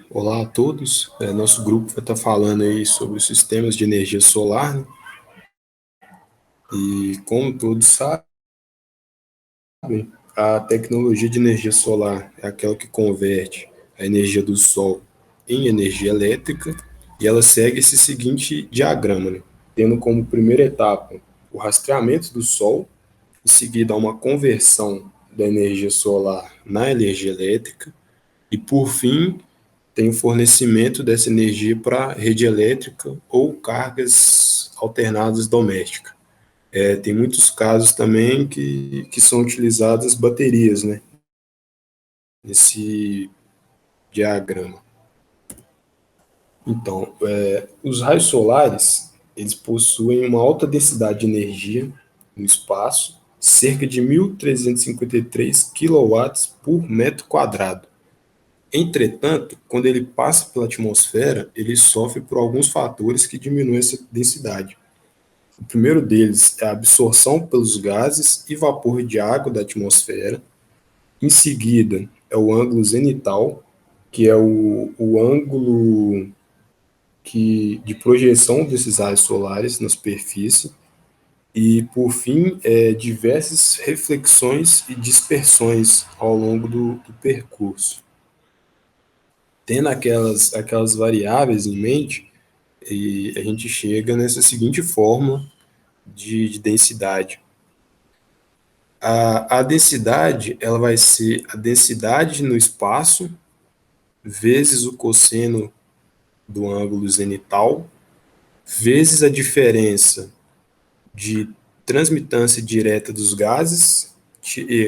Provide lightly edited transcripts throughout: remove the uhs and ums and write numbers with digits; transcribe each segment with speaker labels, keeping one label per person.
Speaker 1: Olá a todos. Nosso grupo vai estar falando aí sobre os sistemas de energia solar, né? E como todos sabem, a tecnologia de energia solar é aquela que converte a energia do sol em energia elétrica e ela segue esse seguinte diagrama, né? Tendo como primeira etapa o rastreamento do sol, em seguida uma conversão da energia solar na energia elétrica e por fim tem o fornecimento dessa energia para a rede elétrica ou cargas alternadas domésticas. Tem muitos casos também que são utilizadas baterias, né, nesse diagrama. Então, os raios solares, eles possuem uma alta densidade de energia no espaço, cerca de 1.353 quilowatts por metro quadrado. Entretanto, quando ele passa pela atmosfera, ele sofre por alguns fatores que diminuem essa densidade. O primeiro deles é a absorção pelos gases e vapor de água da atmosfera. Em seguida, é o ângulo zenital, que é o ângulo de projeção desses raios solares na superfície. E, por fim, diversas reflexões e dispersões ao longo do percurso. Tendo aquelas variáveis em mente, e a gente chega nessa seguinte forma de densidade. A densidade ela vai ser a densidade no espaço vezes o cosseno do ângulo zenital vezes a diferença de transmitância direta dos gases,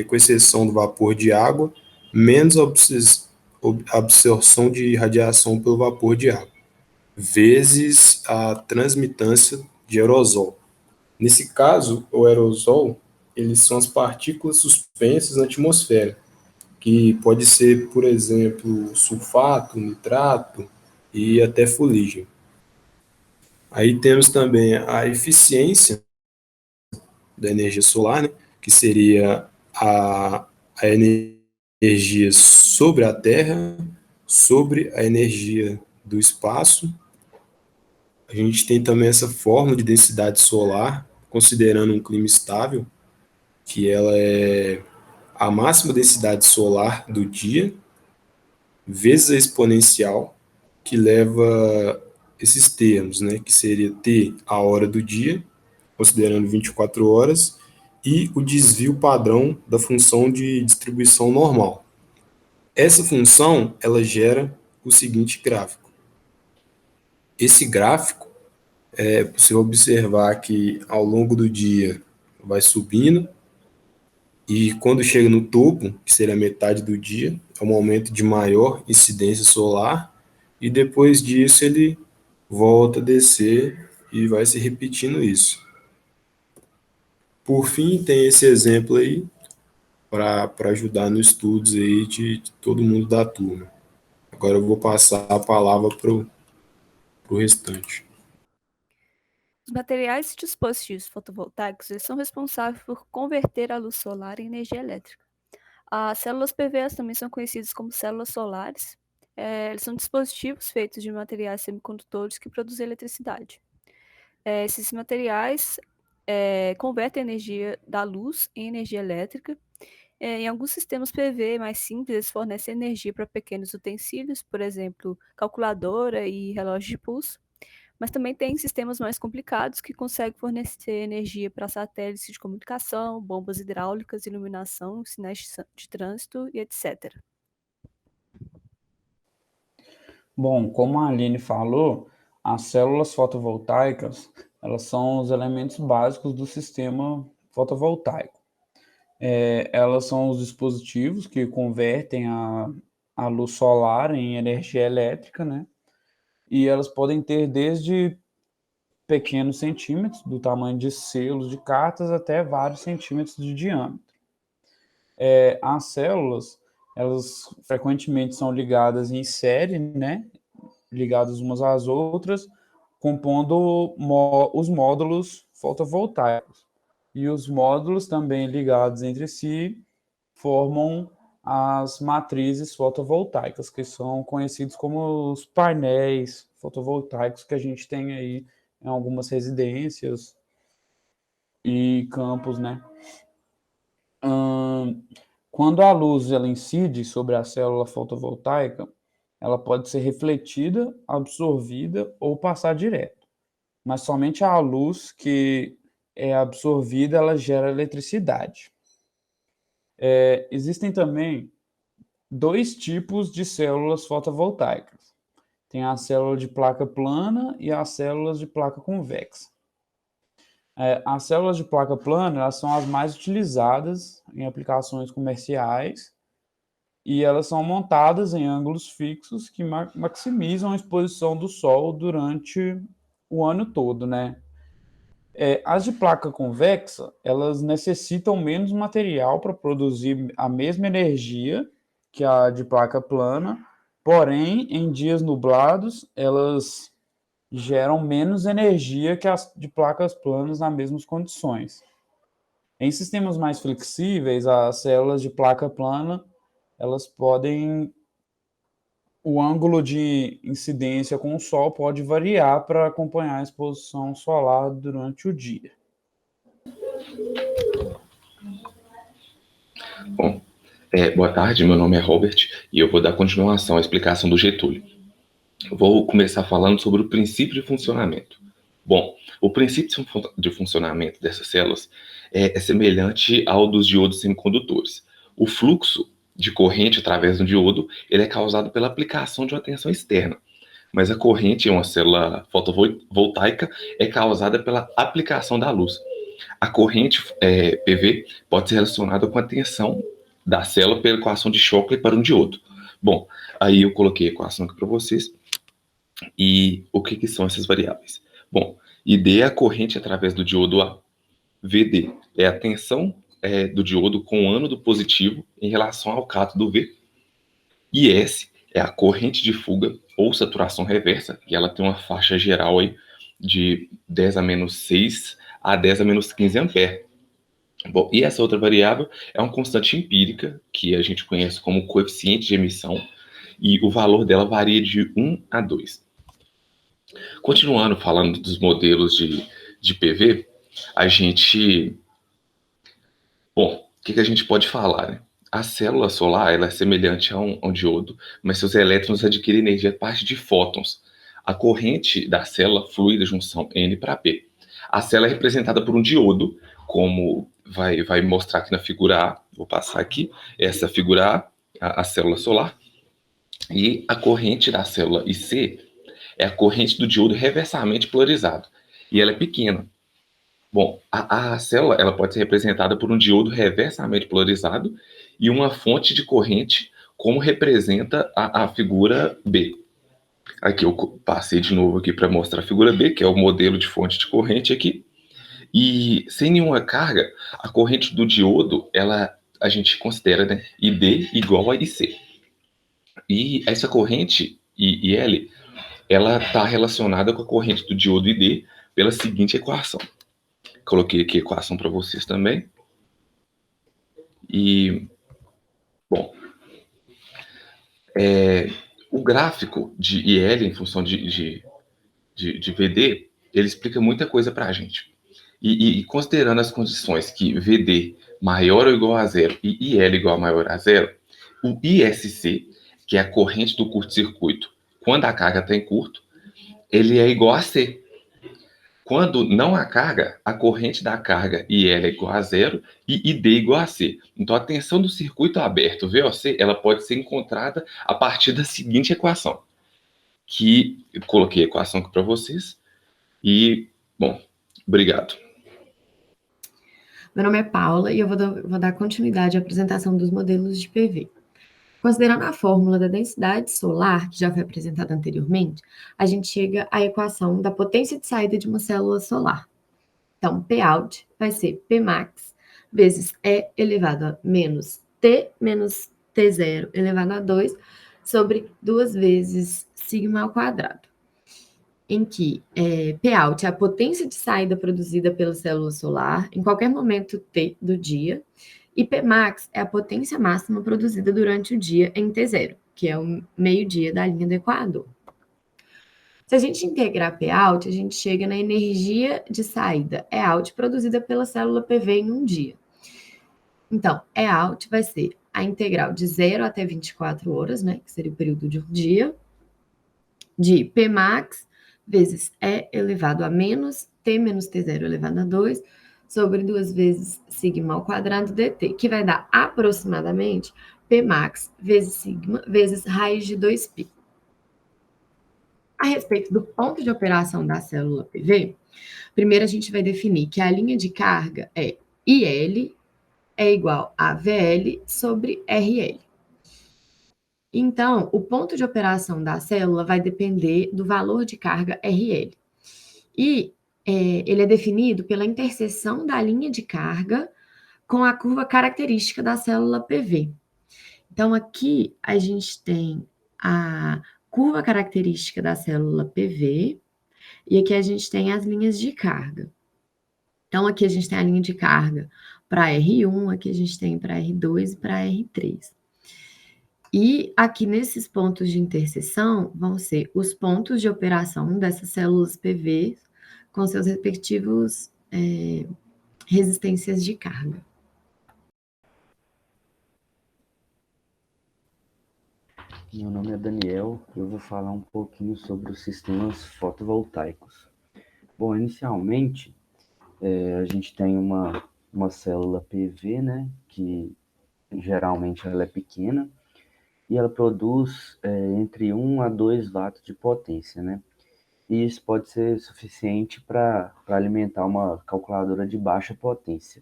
Speaker 1: com exceção do vapor de água, menos a absorção de radiação pelo vapor de água, vezes a transmitância de aerosol. Nesse caso, o aerosol, eles são as partículas suspensas na atmosfera, que pode ser, por exemplo, sulfato, nitrato e até fuligem. Aí temos também a eficiência da energia solar, né, que seria a energia sobre a Terra, sobre a energia do espaço. A gente tem também essa fórmula de densidade solar, considerando um clima estável, que ela é a máxima densidade solar do dia vezes a exponencial, que leva esses termos, né, que seria T a hora do dia, considerando 24 horas, e o desvio padrão da função de distribuição normal. Essa função, ela gera o seguinte gráfico. Esse gráfico, é possível observar que ao longo do dia vai subindo, e quando chega no topo, que seria a metade do dia, é um momento de maior incidência solar, e depois disso ele volta a descer e vai se repetindo isso. Por fim, tem esse exemplo aí para ajudar nos estudos aí de todo mundo da turma. Agora eu vou passar a palavra para o restante.
Speaker 2: Os materiais e dispositivos fotovoltaicos eles são responsáveis por converter a luz solar em energia elétrica. As células PVs também são conhecidas como células solares. Eles são dispositivos feitos de materiais semicondutores que produzem eletricidade. Esses materiais convertem a energia da luz em energia elétrica. Em alguns sistemas PV mais simples, eles fornecem energia para pequenos utensílios, por exemplo, calculadora e relógio de pulso. Mas também tem sistemas mais complicados que conseguem fornecer energia para satélites de comunicação, bombas hidráulicas, iluminação, sinais de trânsito e etc.
Speaker 3: Bom, como a Aline falou, as células fotovoltaicas, elas são os elementos básicos do sistema fotovoltaico. Elas são os dispositivos que convertem a luz solar em energia elétrica, né? E elas podem ter desde pequenos centímetros, do tamanho de selos de cartas, até vários centímetros de diâmetro. As células, elas frequentemente são ligadas em série, né? Ligadas umas às outras, compondo os módulos fotovoltaicos. E os módulos também ligados entre si formam as matrizes fotovoltaicas, que são conhecidos como os painéis fotovoltaicos que a gente tem aí em algumas residências e campos, né? Quando a luz ela incide sobre a célula fotovoltaica, ela pode ser refletida, absorvida ou passar direto. Mas somente a luz que é absorvida, ela gera eletricidade. Existem também dois tipos de células fotovoltaicas. Tem a célula de placa plana e as células de placa convexa. As células de placa plana, elas são as mais utilizadas em aplicações comerciais e elas são montadas em ângulos fixos que maximizam a exposição do sol durante o ano todo, né? As de placa convexa, elas necessitam menos material para produzir a mesma energia que a de placa plana, porém, em dias nublados, elas geram menos energia que as de placas planas nas mesmas condições. Em sistemas mais flexíveis, as células de placa plana, elas podem... O ângulo de incidência com o Sol pode variar para acompanhar a exposição solar durante o dia.
Speaker 4: Bom, boa tarde, meu nome é Robert e eu vou dar continuação à explicação do Getúlio. Vou começar falando sobre o princípio de funcionamento. Bom, o princípio de funcionamento dessas células é semelhante ao dos diodos semicondutores. O fluxo de corrente através do diodo ele é causado pela aplicação de uma tensão externa, mas a corrente em uma célula fotovoltaica é causada pela aplicação da luz. A corrente PV pode ser relacionada com a tensão da célula pela equação de Shockley para um diodo. Bom, aí eu coloquei a equação aqui para vocês. E o que são essas variáveis? Bom, ID é a corrente através do diodo A. VD é a tensão do diodo com o ânodo positivo em relação ao cátodo V. IS é a corrente de fuga ou saturação reversa, e ela tem uma faixa geral aí de 10 a menos 6 a 10 a menos 15 ampere. Bom, e essa outra variável é uma constante empírica, que a gente conhece como coeficiente de emissão, e o valor dela varia de 1 a 2. Continuando falando dos modelos de PV, a gente... Bom, o que a gente pode falar, né? A célula solar ela é semelhante a um diodo, mas seus elétrons adquirem energia a partir de fótons. A corrente da célula flui da junção N para P. A célula é representada por um diodo, como vai mostrar aqui na figura A. Vou passar aqui, essa figura A, a célula solar. E a corrente da célula IC é a corrente do diodo reversamente polarizado. E ela é pequena. Bom, a célula ela pode ser representada por um diodo reversamente polarizado e uma fonte de corrente, como representa a figura B. Aqui eu passei de novo aqui para mostrar a figura B, que é o modelo de fonte de corrente aqui. E sem nenhuma carga, a corrente do diodo, a gente considera, né, ID igual a IC. E essa corrente, IL, ela está relacionada com a corrente do diodo ID pela seguinte equação. Coloquei aqui a equação para vocês também. E, bom, o gráfico de IL em função de VD, ele explica muita coisa para a gente. E considerando as condições que VD maior ou igual a zero e IL igual a maior a zero, o ISC, que é a corrente do curto-circuito, quando a carga está em curto, ele é igual a C. Quando não há carga, a corrente da carga IL é igual a zero e ID igual a C. Então, a tensão do circuito aberto, VOC, ela pode ser encontrada a partir da seguinte equação, que eu coloquei a equação aqui para vocês. E, bom, obrigado.
Speaker 5: Meu nome é Paula e eu vou dar continuidade à apresentação dos modelos de PV. Considerando a fórmula da densidade solar, que já foi apresentada anteriormente, a gente chega à equação da potência de saída de uma célula solar. Então, Pout vai ser Pmax vezes E elevado a menos T0 elevado a 2 sobre 2 vezes sigma ao quadrado, em que Pout é a potência de saída produzida pela célula solar em qualquer momento T do dia, E Pmax é a potência máxima produzida durante o dia em T0, que é o meio-dia da linha do Equador. Se a gente integrar Pout, a gente chega na energia de saída Eout produzida pela célula PV em um dia. Então, Eout vai ser a integral de 0 até 24 horas, né, que seria o período de um dia, de Pmax vezes E elevado a menos T menos T0 elevado a 2, sobre 2 vezes sigma ao quadrado dt, que vai dar aproximadamente Pmax vezes sigma vezes raiz de 2π. A respeito do ponto de operação da célula PV, primeiro a gente vai definir que a linha de carga é IL é igual a VL sobre RL. Então, o ponto de operação da célula vai depender do valor de carga RL. E ele é definido pela interseção da linha de carga com a curva característica da célula PV. Então, aqui a gente tem a curva característica da célula PV e aqui a gente tem as linhas de carga. Então, aqui a gente tem a linha de carga para R1, aqui a gente tem para R2 e para R3. E aqui nesses pontos de interseção vão ser os pontos de operação dessas células PV com seus respectivos resistências de carga.
Speaker 6: Meu nome é Daniel e eu vou falar um pouquinho sobre os sistemas fotovoltaicos. Bom, inicialmente, a gente tem uma célula PV, né, que geralmente ela é pequena, e ela produz entre 1 a 2 watts de potência, né? E isso pode ser suficiente para alimentar uma calculadora de baixa potência.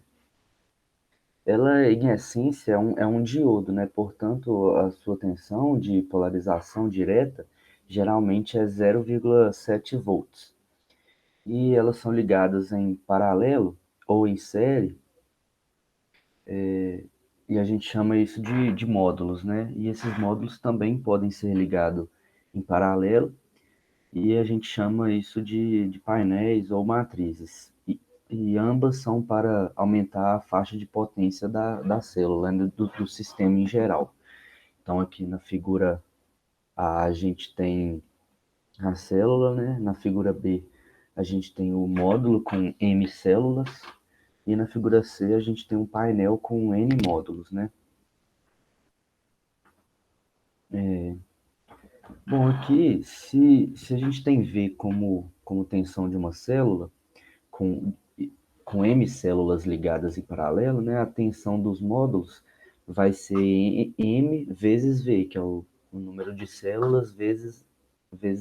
Speaker 6: Ela, em essência, é um diodo, né? Portanto, a sua tensão de polarização direta geralmente é 0,7 volts. E elas são ligadas em paralelo ou em série, e a gente chama isso de módulos, né? E esses módulos também podem ser ligados em paralelo, e a gente chama isso de painéis ou matrizes. E ambas são para aumentar a faixa de potência da célula, né, do sistema em geral. Então, aqui na figura A, a gente tem a célula, né? Na figura B, a gente tem o módulo com M células, e na figura C, a gente tem um painel com N módulos, né? Bom, aqui, se a gente tem V como tensão de uma célula, com com M células ligadas em paralelo, né, a tensão dos módulos vai ser M vezes V, que é o número de células vezes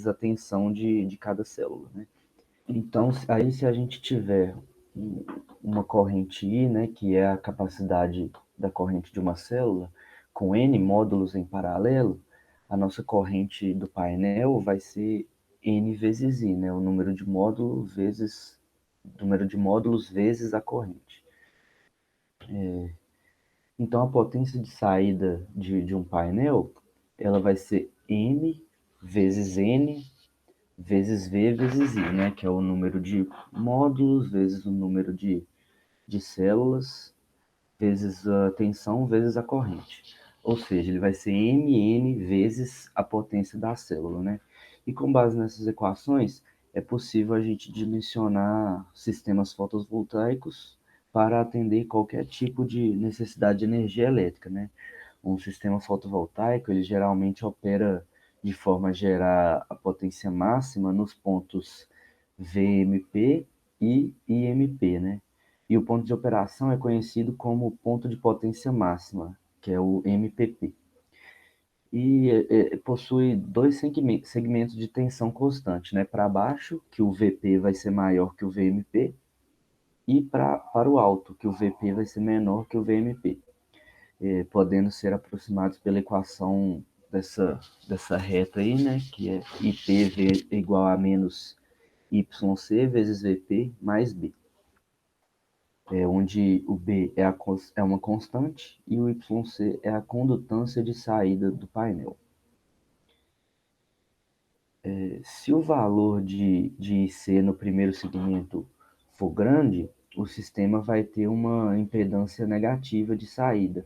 Speaker 6: a tensão de cada célula, né? Então, aí se a gente tiver uma corrente I, né, que é a capacidade da corrente de uma célula, com N módulos em paralelo, a nossa corrente do painel vai ser N vezes I, né, o número de módulos vezes a corrente. Então, a potência de saída de um painel, ela vai ser M vezes N vezes V vezes I, né? Que é o número de módulos vezes o número de células vezes a tensão vezes a corrente. Ou seja, ele vai ser Mn vezes a potência da célula, né? E com base nessas equações, é possível a gente dimensionar sistemas fotovoltaicos para atender qualquer tipo de necessidade de energia elétrica, né? Um sistema fotovoltaico, ele geralmente opera de forma a gerar a potência máxima nos pontos VMP e IMP, né? E o ponto de operação é conhecido como ponto de potência máxima, que é o MPP. E possui dois segmentos de tensão constante, né? Para baixo, que o VP vai ser maior que o VMP, e para o alto, que o VP vai ser menor que o VMP, podendo ser aproximados pela equação dessa reta aí, né? Que é IPV igual a menos YC vezes VP mais B. Onde o B é uma constante e o YC é a condutância de saída do painel. Se o valor de IC no primeiro segmento for grande, o sistema vai ter uma impedância negativa de saída.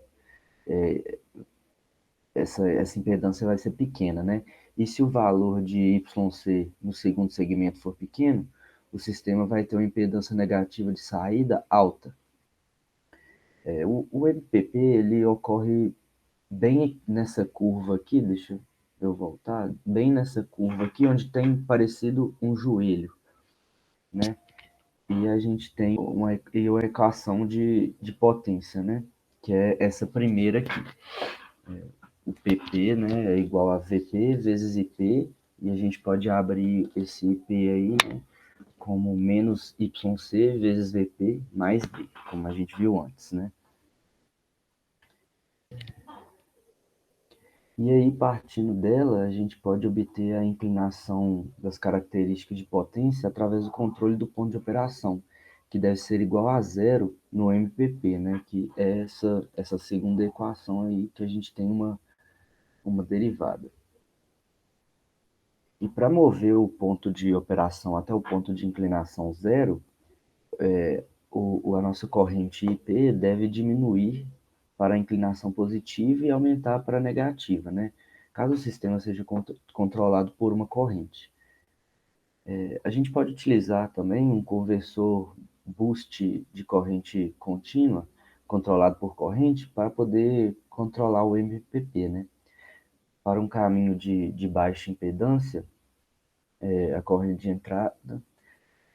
Speaker 6: Essa impedância vai ser pequena, né? E se o valor de YC no segundo segmento for pequeno, o sistema vai ter uma impedância negativa de saída alta. O MPP, ele ocorre bem nessa curva aqui, deixa eu voltar, bem nessa curva aqui, onde tem parecido um joelho, né? E a gente tem uma equação de potência, né? Que é essa primeira aqui. O PP, né, é igual a VP vezes IP, e a gente pode abrir esse IP aí, né, como menos YC vezes VP mais B, como a gente viu antes, né? E aí, partindo dela, a gente pode obter a inclinação das características de potência através do controle do ponto de operação, que deve ser igual a zero no MPP, né? Que é essa segunda equação aí que a gente tem uma derivada. E para mover o ponto de operação até o ponto de inclinação zero, a nossa corrente IP deve diminuir para a inclinação positiva e aumentar para a negativa, né? Caso o sistema seja controlado por uma corrente. A gente pode utilizar também um conversor boost de corrente contínua, controlado por corrente, para poder controlar o MPP, né? Para um caminho de baixa impedância, a corrente de entrada,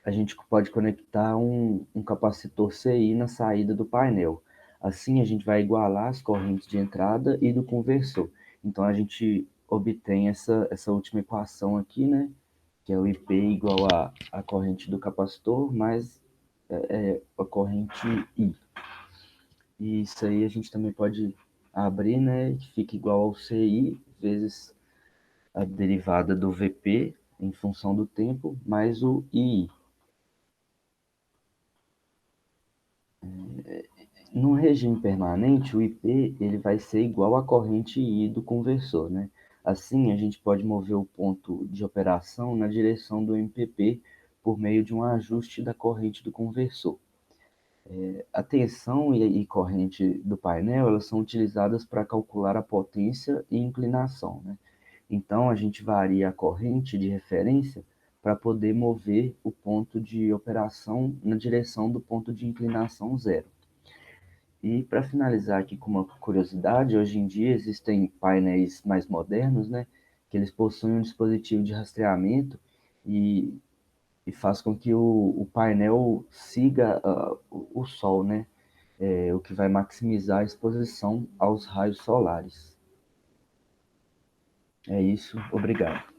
Speaker 6: a gente pode conectar um capacitor CI na saída do painel. Assim, a gente vai igualar as correntes de entrada e do conversor. Então, a gente obtém essa última equação aqui, né? Que é o IP igual a corrente do capacitor mais a corrente I. E isso aí a gente também pode abrir, né? Que fica igual ao CI vezes a derivada do VP em função do tempo mais o I. No regime permanente, o IP ele vai ser igual à corrente I do conversor, né? Assim, a gente pode mover o ponto de operação na direção do MPP por meio de um ajuste da corrente do conversor. A tensão e corrente do painel elas são utilizadas para calcular a potência e inclinação, né? Então, a gente varia a corrente de referência para poder mover o ponto de operação na direção do ponto de inclinação zero. E para finalizar aqui com uma curiosidade, hoje em dia existem painéis mais modernos, né, que eles possuem um dispositivo de rastreamento e, e faz com que o painel siga o Sol, né, o que vai maximizar a exposição aos raios solares. É isso, obrigado.